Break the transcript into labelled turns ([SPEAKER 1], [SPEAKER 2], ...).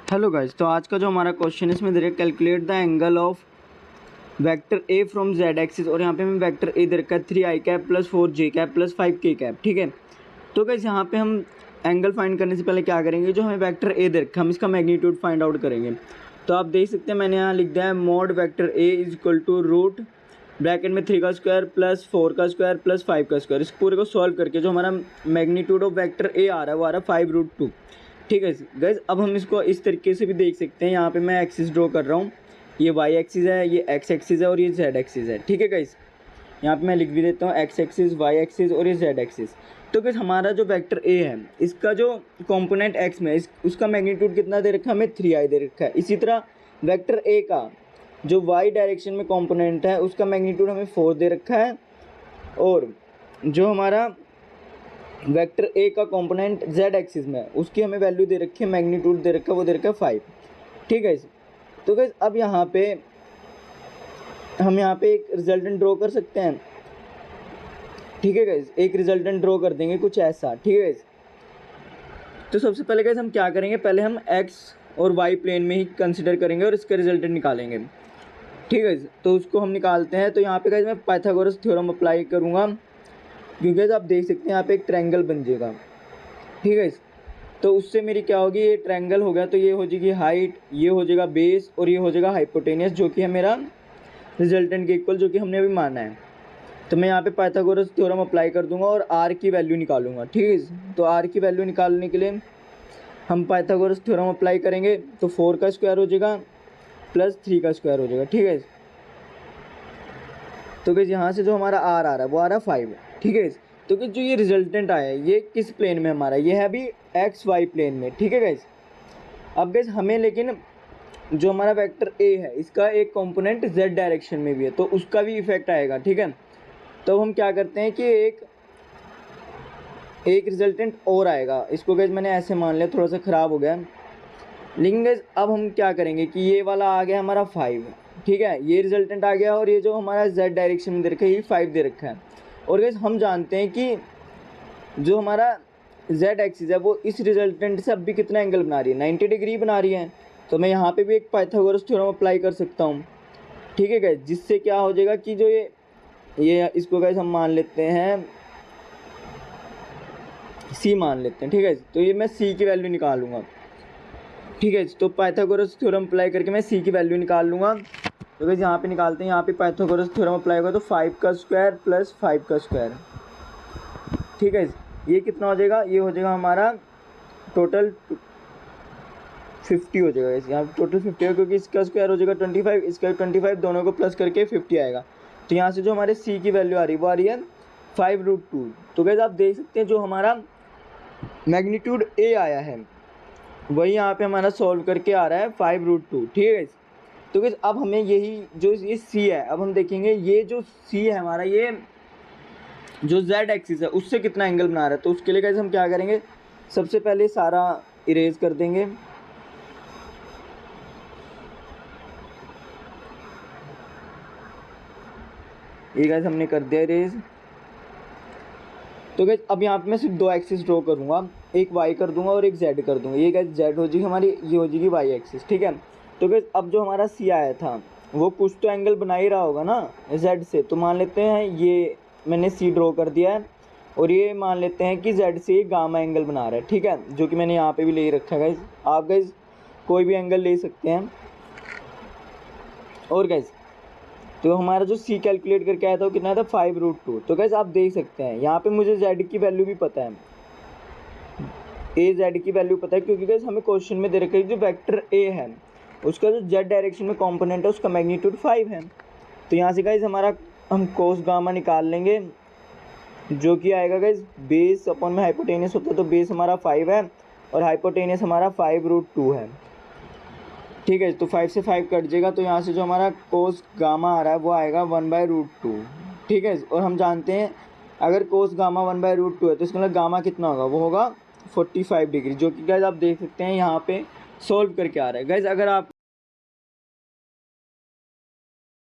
[SPEAKER 1] Hello guys, तो आज का जो हमारा क्वेश्चन है इसमें दे रखा है calculate the angle of vector A from Z axis. और यहाँ पे हमें वेक्टर ए दे रखा है 3i cap plus 4j cap plus 5k cap. ठीक है, तो गाइस यहाँ पे हम एंगल फाइंड करने से पहले क्या करेंगे, जो हमें वेक्टर ए दे रखा है हम इसका मैग्नीट्यूड फाइंड आउट करेंगे। तो आप देख सकते हैं मैंने यहाँ लिख दिया है mod vector a is equal to root bracket में 3 का स्क्वायर प्लस 4 का स्क्वायर प्लस 5 का स्क्वायर। इस पूरे को सॉल्व करके जो हमारा मैग्नीट्यूड ऑफ वेक्टर ए आ रहा है वो आ रहा है 5√2। ठीक है गाइस, अब हम इसको इस तरीके से भी देख सकते हैं। यहाँ पे मैं एक्सिस ड्रॉ कर रहा हूँ, ये वाई एक्सिस है, ये एक्स एक्सिस है और ये जेड एक्सिस है। ठीक है गाइस, यहाँ पे मैं लिख भी देता हूँ एक्स एक्सिस, वाई एक्सिस और ये जेड एक्सिस। तो गाइस हमारा जो वेक्टर ए है इसका जो कंपोनेंट एक्स में उसका मैग्नीट्यूड कितना दे रखा है, हमें 3i दे रखा है। इसी तरह वेक्टर ए का जो वाई डायरेक्शन में कंपोनेंट है उसका मैग्नीट्यूड हमें 4 दे रखा है, और जो हमारा वेक्टर ए का कंपोनेंट जेड एक्सिस में उसकी हमें वैल्यू दे रखी है, मैग्नीट्यूड दे रखा है, वो दे रखा है 5। ठीक है, तो गाइस अब यहाँ पे हम यहाँ पे एक रिजल्टेंट ड्रॉ कर सकते हैं। ठीक है गाइस, एक रिजल्टेंट ड्रॉ कर देंगे कुछ ऐसा। ठीक है गाइस, तो सबसे पहले गाइस हम क्या करेंगे, पहले हम एक्स और वाई प्लेन में ही कंसिडर करेंगे और इसका रिजल्टेंट निकालेंगे। ठीक है, तो उसको हम निकालते हैं। तो यहाँ पे गाइस मैं पाइथागोरस थ्योरम अप्लाई करूँगा, क्योंकि आप देख सकते हैं यहाँ पे एक ट्रायंगल बन जाएगा। ठीक है, तो उससे मेरी क्या होगी, ये ट्रायंगल हो गया तो ये हो जाएगी हाइट, ये हो जाएगा बेस और ये हो जाएगा हाइपोटेनियस, जो कि है मेरा रिजल्टेंट के इक्वल, जो कि हमने अभी माना है। तो मैं यहाँ पे पाइथागोरस थ्योरम अप्लाई कर दूंगा और आर की वैल्यू निकालूंगा। ठीक है, तो आर की वैल्यू निकालने के लिए हम पाइथागोरस थ्योरम अप्लाई करेंगे। तो 4 का स्क्वायर हो जाएगा प्लस 3 का स्क्वायर हो जाएगा। ठीक है, तो गाइस यहाँ से जो हमारा आर आ रहा है वो आ रहा है 5। ठीक है, तो कि जो ये रिजल्टेंट आया है ये किस प्लेन में हमारा, ये है अभी एक्स वाई प्लेन में। ठीक है गाइस, अब गाइस हमें लेकिन जो हमारा वेक्टर ए है इसका एक कंपोनेंट जेड डायरेक्शन में भी है, तो उसका भी इफेक्ट आएगा। ठीक है, तो हम क्या करते हैं कि एक रिजल्टेंट और आएगा। इसको गाइस मैंने ऐसे मान लिया, थोड़ा सा ख़राब हो गया, लेकिन गाइस अब हम क्या करेंगे कि ये वाला आ गया हमारा 5। ठीक है, ये रिजल्टेंट आ गया और ये जो हमारा जेड डायरेक्शन में दे रखा है ये 5 दे रखा है। और गाइस हम जानते हैं कि जो हमारा जेड एक्सिस है वो इस रिजल्टेंट से अब भी कितना एंगल बना रही है, 90 डिग्री बना रही है। तो मैं यहाँ पे भी एक पाइथागोरस थ्योरम अप्लाई कर सकता हूँ। ठीक है गाइस, जिससे क्या हो जाएगा कि जो ये इसको गाइस हम मान लेते हैं सी मान लेते हैं। ठीक है, तो ये मैं सी की वैल्यू निकालूंगा। ठीक है, तो पाइथागोरस थ्योरम अप्लाई करके मैं सी की वैल्यू निकाल लूँगा। तो गाइस यहाँ पे निकालते हैं, यहाँ पे पाइथागोरस थ्योरम अप्लाई होगा तो 5 का स्क्वायर प्लस 5 का स्क्वायर। ठीक है, ये कितना हो जाएगा, ये हो जाएगा हमारा टोटल 50 हो जाएगा। इस यहाँ टोटल 50 है, क्योंकि इसका स्क्वायर हो जाएगा 25, इसका 25, दोनों को प्लस करके 50 आएगा। तो यहाँ से जो हमारे सी की वैल्यू आ रही है वो आ रही है 5√2। तो गाइस आप देख सकते हैं जो हमारा मैग्नीट्यूड ए आया है वही यहाँ पे हमारा सॉल्व करके आ रहा है 5√2। ठीक है, तो गाइस अब हमें यही जो ये सी है, अब हम देखेंगे ये जो सी है हमारा, ये जो जेड एक्सिस है उससे कितना एंगल बना रहा है। तो उसके लिए गाइस हम क्या करेंगे, सबसे पहले सारा इरेज कर देंगे। ये गाइस हमने कर दिया इरेज। तो गाइस अब यहाँ पे मैं सिर्फ 2 एक्सिस ड्रॉ करूँगा, एक वाई कर दूंगा और एक जेड कर दूंगा। ये गाइस जेड हो जाएगी हमारी, ये हो जाएगी वाई एक्सिस। ठीक है, तो गाइस अब जो हमारा सी आया था वो कुछ तो एंगल बना ही रहा होगा ना जेड से। तो मान लेते हैं ये मैंने सी ड्रॉ कर दिया है और ये मान लेते हैं कि जेड से गामा एंगल बना रहा है। ठीक है, जो कि मैंने यहाँ पे भी ले रखा है गाइस। आप गाइस कोई भी एंगल ले सकते हैं। और गाइस तो हमारा जो सी कैलकुलेट करके आया था वो कितना था, 5√2। तो गाइस आप देख सकते हैं यहाँ पे मुझे जेड की वैल्यू भी पता है, ए जेड की वैल्यू पता है, क्योंकि गाइस हमें क्वेश्चन में दे रखा है जो वेक्टर ए है उसका जो जेड डायरेक्शन में कंपोनेंट है उसका मैग्नीट्यूड 5 है। तो यहाँ से गाइस हमारा हम कोस गामा निकाल लेंगे, जो कि आएगा गाइस बेस अपॉन में हाइपोटेनियस होता है, तो बेस हमारा 5 है और हाइपोटेनियस हमारा 5√2 है। ठीक है, तो 5 से 5 कट जाएगा, तो यहाँ से जो हमारा कोस गामा आ रहा है वो आएगा 1/√2। ठीक है, और हम जानते हैं अगर कोस गामा 1/√2 है तो इसका मतलब गामा कितना होगा, वो होगा 45 डिग्री, जो कि गाइस आप देख सकते हैं यहाँ पे सॉल्व करके आ रहा है। गाइस अगर आप